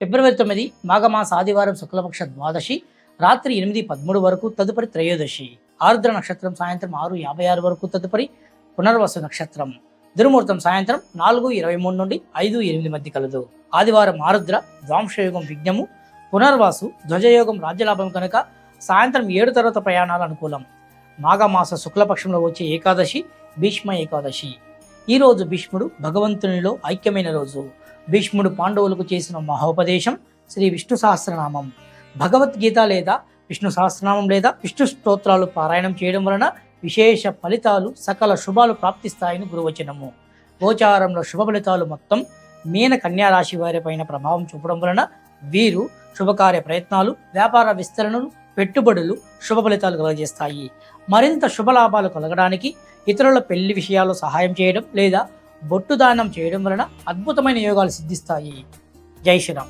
ఫిబ్రవరి 9 మాఘమాస ఆదివారం శుక్లపక్ష ద్వాదశి రాత్రి 8:13 వరకు, తదుపరి త్రయోదశి. ఆరుద్ర నక్షత్రం సాయంత్రం 6:56 వరకు, తదుపరి పునర్వసు నక్షత్రం. దుర్ముహూర్తం సాయంత్రం 4:23 నుండి 5:08 మధ్య కలదు. ఆదివారం ఆరుద్ర ద్వాంశయోగం విఘ్నము, పునర్వాసు ధ్వజయోగం రాజ్యలాభం కనుక సాయంత్రం 7 తర్వాత ప్రయాణాలు అనుకూలం. మాఘమాస శుక్లపక్షంలో వచ్చే ఏకాదశి భీష్మ ఏకాదశి. ఈరోజు భీష్ముడు భగవంతునిలో ఐక్యమైన రోజు. భీష్ముడు పాండవులకు చేసిన మహోపదేశం శ్రీ విష్ణు సహస్రనామం. భగవద్గీత లేదా విష్ణు సహస్రనామం లేదా విష్ణు స్తోత్రాలు పారాయణం చేయడం వలన విశేష ఫలితాలు, సకల శుభాలు ప్రాప్తిస్తాయని గురువచనము. గోచారంలో శుభ ఫలితాలు మొత్తం మీన కన్యా రాశి వారిపైన ప్రభావం చూపడం వలన వీరు శుభకార్య ప్రయత్నాలు, వ్యాపార విస్తరణలు, పెట్టుబడులు శుభ ఫలితాలు కలుగజేస్తాయి. మరింత శుభలాభాలు కలగడానికి ఇతరుల పెళ్లి విషయాల్లో సహాయం చేయడం లేదా బొట్టు దానం చేయడం వలన అద్భుతమైన యోగాలు సిద్ధిస్తాయి. జై శ్రీరామ్.